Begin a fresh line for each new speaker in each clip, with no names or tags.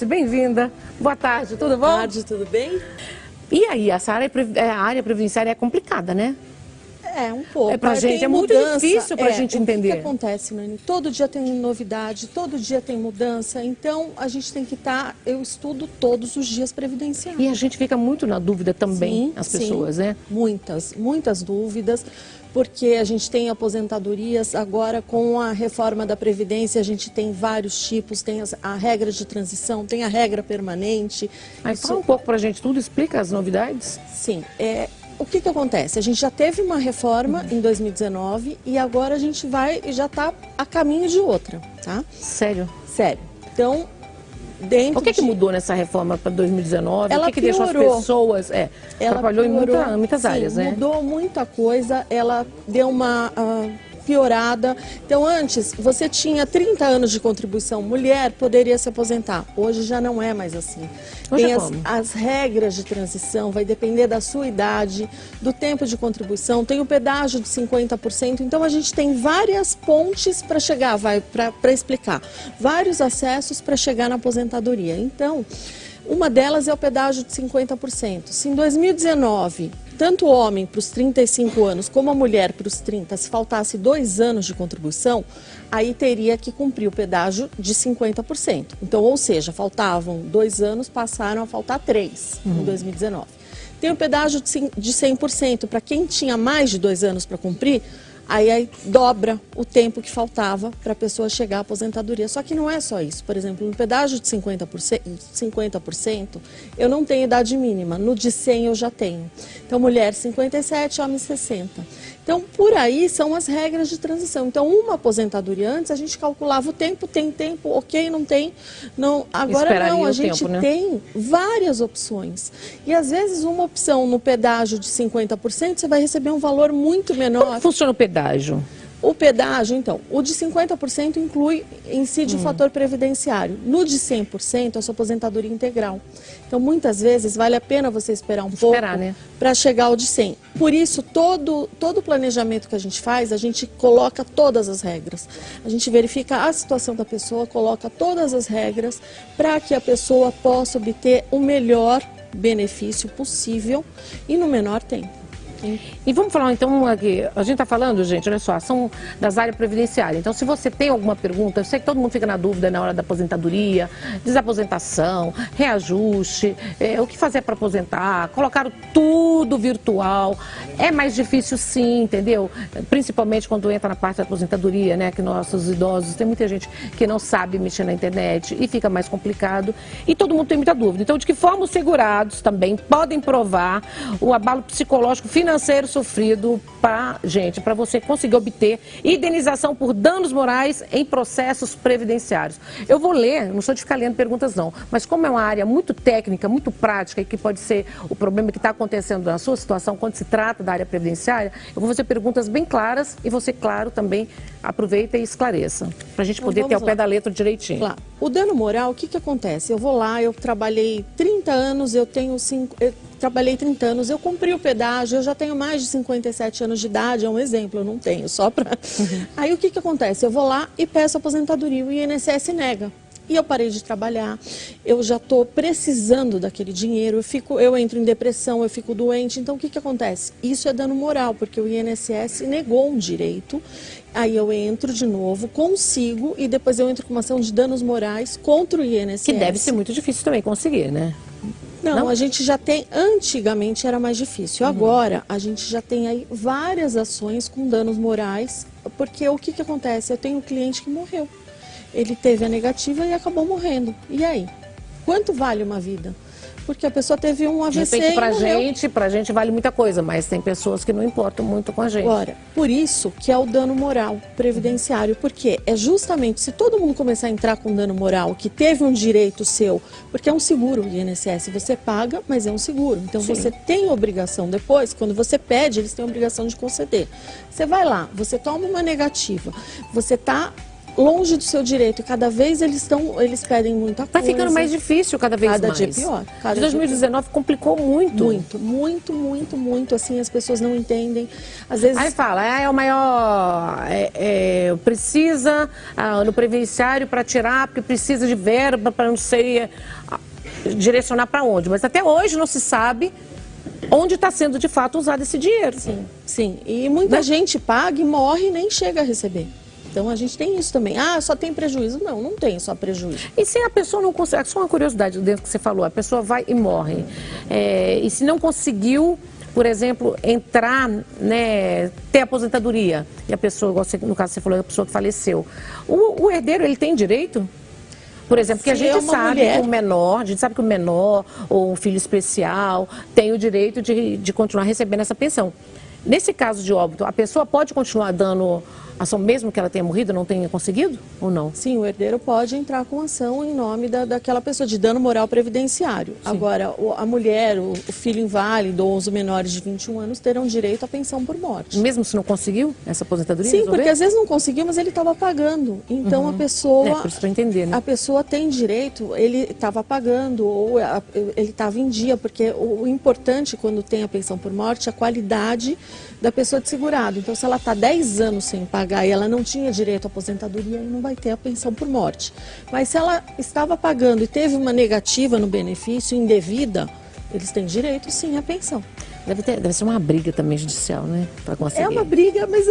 Bem-vinda. Boa tarde, tudo bom?
Boa tarde, tudo bem?
E aí, essa área previdenciária é complicada, né?
É, um pouco.
Pra gente é muito difícil pra gente entender.
O que acontece, Nani? Todo dia tem novidade, todo dia tem mudança, então a gente tem que estar... Eu estudo todos os dias previdenciário.
E a gente fica muito na dúvida também, as pessoas, né?
Muitas dúvidas, porque a gente tem aposentadorias, agora com a reforma da Previdência a gente tem vários tipos, tem a regra de transição, tem a regra permanente.
Aí fala um pouco pra gente tudo, explica as novidades.
Sim, o que acontece? A gente já teve uma reforma em 2019 e agora a gente já está a caminho de outra, tá?
Sério?
Sério. Então,
o que mudou nessa reforma para 2019?
Ela
o que deixou as pessoas...
Ela
trabalhou
piorou,
em muitas áreas, né?
Mudou muita coisa, ela deu uma piorada. Então, antes, você tinha 30 anos de contribuição, mulher poderia se aposentar. Hoje já não é mais assim.
Hoje
Tem as regras de transição, vai depender da sua idade, do tempo de contribuição, tem o pedágio de 50%. Então, a gente tem várias pontes para chegar, para explicar, vários acessos para chegar na aposentadoria. Então, uma delas é o pedágio de 50%. Se em 2019... tanto o homem para os 35 anos como a mulher para os 30, se faltasse 2 anos de contribuição, aí teria que cumprir o pedágio de 50%. Então, ou seja, faltavam 2 anos, passaram a faltar 3 em 2019. Tem o pedágio de 100%, para quem tinha mais de 2 anos para cumprir, aí dobra o tempo que faltava para a pessoa chegar à aposentadoria. Só que não é só isso. Por exemplo, no pedágio de 50%, eu não tenho idade mínima. No de 100 eu já tenho. Então, mulher 57, homem 60. Então, por aí são as regras de transição. Então, uma aposentadoria antes, a gente calculava o tempo, tem tempo, ok, não tem. Não. Agora não, a gente tem várias opções. E às vezes uma opção no pedágio de 50%, você vai receber um valor muito menor.
Como funciona o pedágio?
O pedágio, então, o de 50% incide o fator previdenciário. No de 100%, a sua aposentadoria integral. Então, muitas vezes, vale a pena você esperar um pouco para chegar ao de 100%. Por isso, todo o planejamento que a gente faz, a gente coloca todas as regras. A gente verifica a situação da pessoa, coloca todas as regras para que a pessoa possa obter o melhor benefício possível e no menor tempo.
E vamos falar então aqui, a gente está falando, gente, olha só, são das áreas previdenciárias. Então, se você tem alguma pergunta, eu sei que todo mundo fica na dúvida na hora da aposentadoria, desaposentação, reajuste, o que fazer para aposentar, colocaram tudo virtual. É mais difícil sim, entendeu? Principalmente quando entra na parte da aposentadoria, né, que nossos idosos, tem muita gente que não sabe mexer na internet e fica mais complicado. E todo mundo tem muita dúvida. Então, de que forma os segurados também podem provar o abalo psicológico financeiro sofrido para você conseguir obter indenização por danos morais em processos previdenciários. Eu vou ler, não sou de ficar lendo perguntas não, mas como é uma área muito técnica, muito prática e que pode ser o problema que está acontecendo na sua situação quando se trata da área previdenciária, eu vou fazer perguntas bem claras e você, claro, também aproveita e esclareça, para a gente poder ter ao pé da letra direitinho.
Claro. O dano moral, o que acontece? Eu vou lá, eu trabalhei 30 anos, trabalhei 30 anos, eu cumpri o pedágio, eu já tenho mais de 57 anos de idade, é um exemplo, eu não tenho, só para... Aí o que acontece? Eu vou lá e peço aposentadoria, o INSS nega. E eu parei de trabalhar, eu já estou precisando daquele dinheiro, eu entro em depressão, eu fico doente. Então, o que acontece? Isso é dano moral, porque o INSS negou um direito, aí eu entro de novo, consigo, e depois eu entro com uma ação de danos morais contra o INSS.
Que deve ser muito difícil também conseguir, né?
Não, a gente já tem, antigamente era mais difícil, agora a gente já tem aí várias ações com danos morais, porque o que acontece? Eu tenho um cliente que morreu. Ele teve a negativa e acabou morrendo. E aí? Quanto vale uma vida? Porque a pessoa teve um AVC
e morreu. Pra gente vale muita coisa, mas tem pessoas que não importam muito com a gente.
Agora, por isso que é o dano moral previdenciário, porque é justamente se todo mundo começar a entrar com dano moral, que teve um direito seu, porque é um seguro o INSS, você paga, mas é um seguro. Então você tem obrigação depois, quando você pede, eles têm a obrigação de conceder. Você vai lá, você toma uma negativa, você está longe do seu direito. E cada vez eles pedem muita coisa.
Tá ficando mais difícil cada vez mais.
Cada dia pior.
De 2019 complicou muito.
Muito. Assim, as pessoas não entendem. Às vezes...
Aí fala, é o maior... precisa no previdenciário para tirar, porque precisa de verba para não sei direcionar para onde. Mas até hoje não se sabe onde está sendo de fato usado esse dinheiro.
Sim. E muita gente paga e morre e nem chega a receber. Então a gente tem isso também. Ah, só tem prejuízo. Não, não tem só prejuízo.
E se a pessoa não consegue, só uma curiosidade dentro que você falou, a pessoa vai e morre. E se não conseguiu, por exemplo, entrar, né, ter aposentadoria, e a pessoa, no caso você falou, a pessoa que faleceu, o herdeiro, ele tem direito? Por exemplo, porque a gente sabe que o menor, ou um filho especial, tem o direito de continuar recebendo essa pensão. Nesse caso de óbito, a pessoa pode continuar dando ação mesmo que ela tenha morrido, não tenha conseguido ou não?
Sim, o herdeiro pode entrar com ação em nome daquela pessoa, de dano moral previdenciário. Sim. Agora, a mulher, o filho inválido ou os menores de 21 anos terão direito à pensão por morte.
Mesmo se não conseguiu essa aposentadoria?
Sim, porque às vezes não conseguiu, mas ele estava pagando. Então a pessoa...
por isso para entender, né?
A pessoa tem direito, ele estava pagando ou ele estava em dia, porque o importante quando tem a pensão por morte é a qualidade da pessoa de segurado. Então, se ela está 10 anos sem pagar e ela não tinha direito à aposentadoria, ela não vai ter a pensão por morte. Mas se ela estava pagando e teve uma negativa no benefício indevida, eles têm direito sim à pensão.
Deve ser uma briga também judicial, né? Pra conseguir.
É uma briga, mas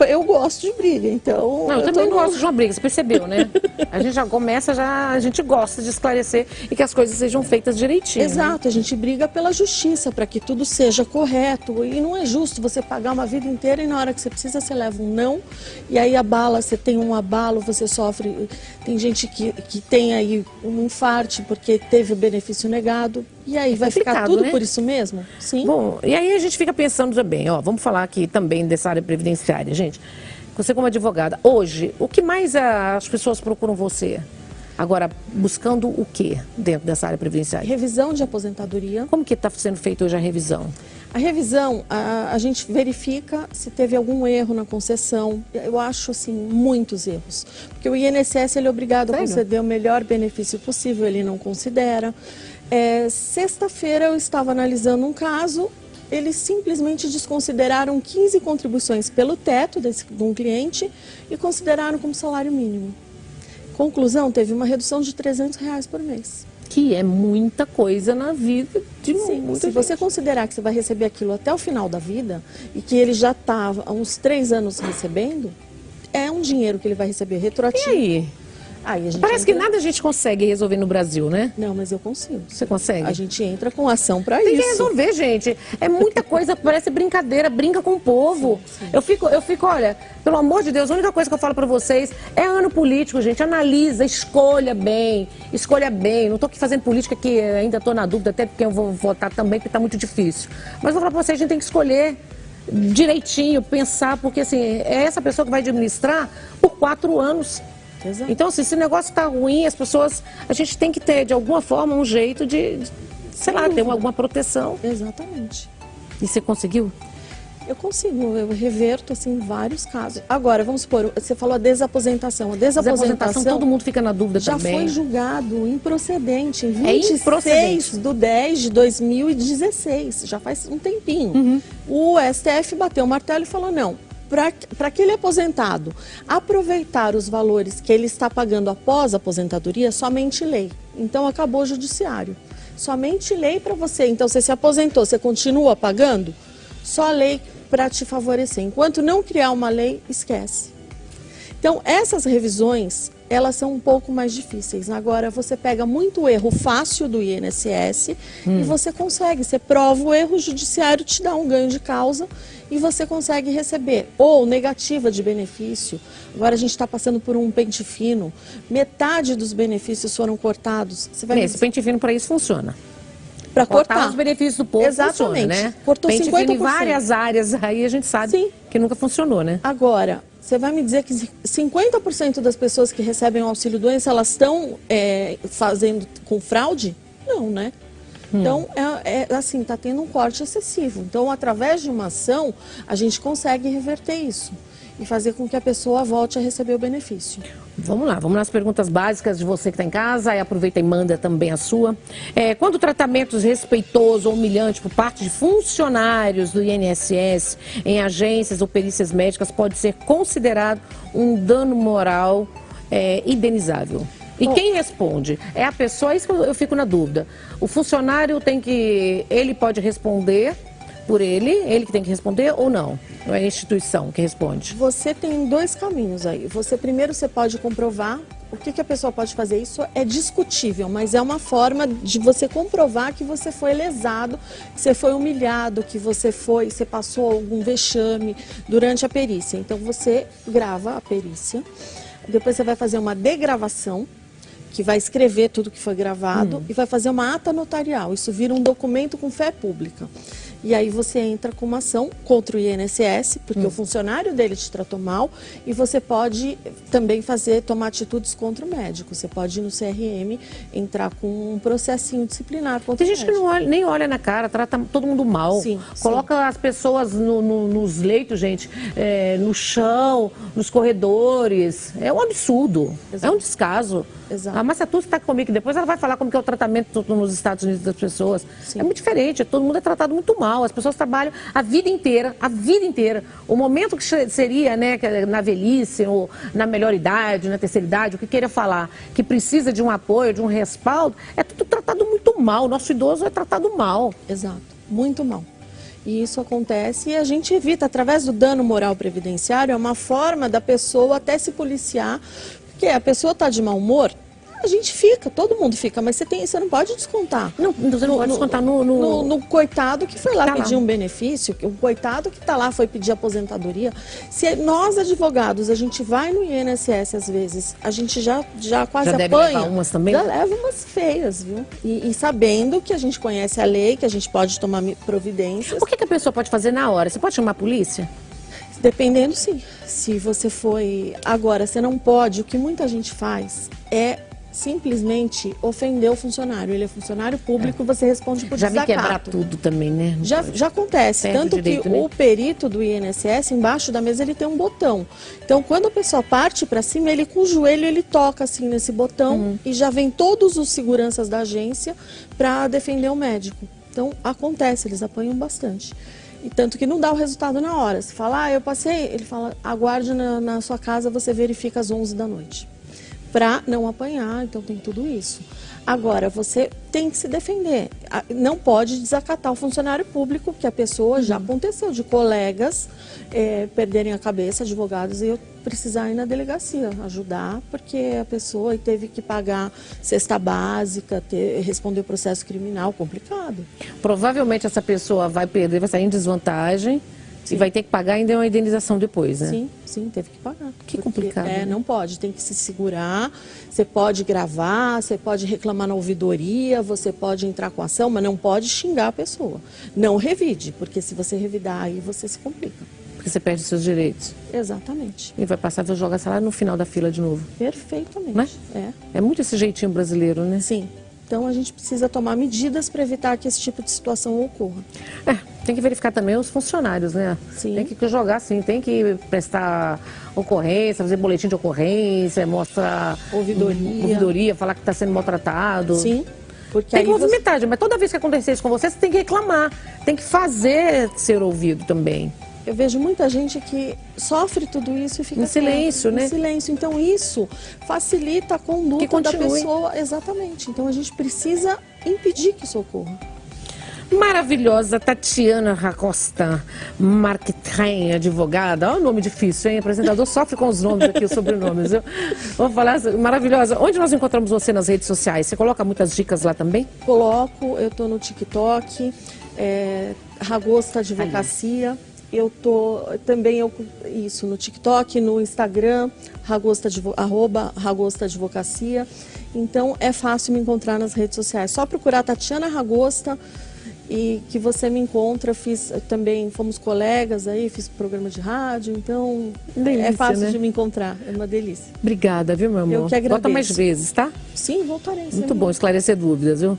eu gosto de briga, então...
Não, eu também gosto de uma briga, você percebeu, né? A gente já começa, a gente gosta de esclarecer e que as coisas sejam feitas direitinho.
Exato,
né?
A gente briga pela justiça, para que tudo seja correto. E não é justo você pagar uma vida inteira e na hora que você precisa, você leva um não. E aí abala, você tem um abalo, você sofre... Tem gente que tem aí um infarte porque teve o benefício negado. E aí vai ficar tudo, né? Por isso mesmo? Sim.
Bom, e aí a gente fica pensando também, vamos falar aqui também dessa área previdenciária, gente. Você como advogada, hoje, o que mais as pessoas procuram você? Agora, buscando o que dentro dessa área previdenciária?
Revisão de aposentadoria.
Como que está sendo feita hoje a revisão?
A revisão, a gente verifica se teve algum erro na concessão. Eu acho, assim, muitos erros. Porque o INSS ele é obrigado a conceder o melhor benefício possível, ele não considera. Sexta-feira eu estava analisando um caso, eles simplesmente desconsideraram 15 contribuições pelo teto de um cliente e consideraram como salário mínimo. Conclusão, teve uma redução de R$300 por mês.
Que é muita coisa na vida de muita gente.
Você considerar que você vai receber aquilo até o final da vida e que ele já estava há uns 3 anos recebendo, é um dinheiro que ele vai receber retroativo.
E aí? Parece que nada a gente consegue resolver no Brasil, né?
Não, mas eu consigo.
Você consegue?
A gente entra com ação para isso.
Tem que resolver, gente. É muita coisa, parece brincadeira, brinca com o povo. Sim. Eu fico, olha, pelo amor de Deus, a única coisa que eu falo para vocês é ano político, gente. Analisa, escolha bem. Não estou aqui fazendo política que ainda estou na dúvida, até porque eu vou votar também, porque está muito difícil. Mas vou falar para vocês, a gente tem que escolher direitinho, pensar, porque assim, é essa pessoa que vai administrar por 4 anos.
Exato.
Então, assim, se o negócio está ruim, a gente tem que ter, de alguma forma, um jeito de sei lá, ter alguma proteção.
Exatamente.
E você conseguiu?
Eu consigo, eu reverto, assim, vários casos. Agora, vamos supor, você falou a desaposentação. A desaposentação
todo mundo fica na dúvida
já
também.
Já foi julgado improcedente em 26/10/2016. Já faz um tempinho.
Uhum.
O STF bateu o martelo e falou, não, para aquele aposentado aproveitar os valores que ele está pagando após a aposentadoria, somente lei. Então, acabou o judiciário. Somente lei para você. Então, você se aposentou, você continua pagando? Só lei para te favorecer. Enquanto não criar uma lei, esquece. Então, essas revisões, elas são um pouco mais difíceis. Agora, você pega muito erro fácil do INSS e você consegue. Você prova o erro, o judiciário te dá um ganho de causa e você consegue receber. Ou negativa de benefício. Agora, a gente está passando por um pente fino. Metade dos benefícios foram cortados. Você vai
Esse pente fino para isso funciona.
Para cortar
os benefícios do povo.
Exatamente.
Funciona, né?
Cortou
pente
50%.
Fino em várias áreas, aí a gente sabe que nunca funcionou, né?
Agora, você vai me dizer que 50% das pessoas que recebem o auxílio-doença, elas estão fazendo com fraude? Não, né? Então, assim, está tendo um corte excessivo. Então, através de uma ação, a gente consegue reverter isso. e fazer com que a pessoa volte a receber o benefício.
Vamos lá, vamos nas perguntas básicas de você que está em casa, aí aproveita e manda também a sua. Quando o tratamento desrespeitoso ou humilhante por parte de funcionários do INSS em agências ou perícias médicas pode ser considerado um dano moral indenizável? E quem responde? É a pessoa, é isso que eu fico na dúvida. O funcionário ele pode responder por ele que tem que responder ou não? Não é a instituição que responde?
Você tem dois caminhos aí. Primeiro você pode comprovar. O que a pessoa pode fazer? Isso é discutível, mas é uma forma de você comprovar que você foi lesado, que você foi humilhado, que você passou algum vexame durante a perícia. Então você grava a perícia, depois você vai fazer uma degravação, que vai escrever tudo que foi gravado e vai fazer uma ata notarial. Isso vira um documento com fé pública. E aí você entra com uma ação contra o INSS, porque o funcionário dele te tratou mal, e você pode também tomar atitudes contra o médico. Você pode ir no CRM, entrar com um processinho disciplinar contra o médico.
Tem gente que nem olha na cara, trata todo mundo mal.
Sim,
coloca as pessoas nos leitos, gente, no chão, nos corredores. É um absurdo, é um descaso.
Exato.
A Massatucci está comigo, depois ela vai falar como que é o tratamento nos Estados Unidos das pessoas.
Sim.
É muito diferente, todo mundo é tratado muito mal, as pessoas trabalham a vida inteira. O momento que seria, né, na velhice, ou na melhor idade, na terceira idade, o que queira falar, que precisa de um apoio, de um respaldo, é tudo tratado muito mal, o nosso idoso é tratado mal.
Exato, muito mal. E isso acontece e a gente evita, através do dano moral previdenciário, é uma forma da pessoa até se policiar. Porque a pessoa está de mau humor, a gente fica, todo mundo fica, mas você não pode descontar.
Você não pode descontar
no coitado que foi lá pedir um benefício, o coitado que está lá foi pedir aposentadoria. Se nós, advogados, a gente vai no INSS às vezes, a gente já quase
deve
apanha.
levar umas também?
Já leva umas feias, viu? E sabendo que a gente conhece a lei, que a gente pode tomar providências.
O que a pessoa pode fazer na hora? Você pode chamar a polícia?
Dependendo, sim. Se você foi... Agora, você não pode, o que muita gente faz é simplesmente ofender o funcionário. Ele é funcionário público, você responde por desacato.
Já vi quebrar tudo também, né?
Já acontece.
Perde
Tanto
direito,
que
né?
o perito do INSS, embaixo da mesa, ele tem um botão. Então, quando a pessoa parte para cima, ele com o joelho, ele toca assim nesse botão e já vem todos os seguranças da agência para defender o médico. Então, acontece, eles apanham bastante. E tanto que não dá o resultado na hora. Você fala, eu passei, ele fala, aguarde na sua casa, você verifica às 11 da noite. Para não apanhar, então tem tudo isso. Agora, você tem que se defender. Não pode desacatar o funcionário público, que a pessoa já aconteceu, de colegas perderem a cabeça, advogados, e eu precisar ir na delegacia ajudar, porque a pessoa teve que pagar cesta básica, responder o processo criminal, complicado.
Provavelmente essa pessoa vai perder, vai sair em desvantagem. Sim. E vai ter que pagar ainda uma indenização depois, né?
Sim, teve que pagar.
Que complicado. Né?
Não pode, tem que se segurar. Você pode gravar, você pode reclamar na ouvidoria, você pode entrar com ação, mas não pode xingar a pessoa. Não revide, porque se você revidar, aí você se complica.
Porque você perde seus direitos.
Exatamente.
E vai passar a jogar salário no final da fila de novo.
Perfeitamente.
Né? É muito esse jeitinho brasileiro, né?
Sim. Então a gente precisa tomar medidas para evitar que esse tipo de situação ocorra.
Tem que verificar também os funcionários, né?
Sim.
Tem que jogar, sim, tem que prestar ocorrência, fazer boletim de ocorrência, mostrar ouvidoria, falar que está sendo maltratado.
Sim. Porque
tem que movimentar, mas toda vez que acontecer isso com você tem que reclamar, tem que fazer ser ouvido também.
Eu vejo muita gente que sofre tudo isso e fica
em silêncio, né?
Em silêncio. Então isso facilita a conduta da pessoa. Exatamente. Então a gente precisa impedir que isso ocorra.
Maravilhosa Tatiana Acosta Marquetrin, advogada. Olha o nome difícil, hein? O apresentador sofre com os nomes aqui, os sobrenomes. Vou falar, maravilhosa. Onde nós encontramos você nas redes sociais? Você coloca muitas dicas lá também?
Coloco, eu estou no TikTok, Ragosta Advocacia. Eu tô também no TikTok, no Instagram, @Ragosta Advocacia. Então é fácil me encontrar nas redes sociais. Só procurar Tatiana Ragosta e que você me encontra. Também fomos colegas aí, fiz programa de rádio, então delícia, é fácil, né? De me encontrar, é uma delícia.
Obrigada, viu, meu amor?
Eu que agradeço.
Volta mais vezes, tá?
Sim, voltarei.
Muito bom esclarecer dúvidas, viu?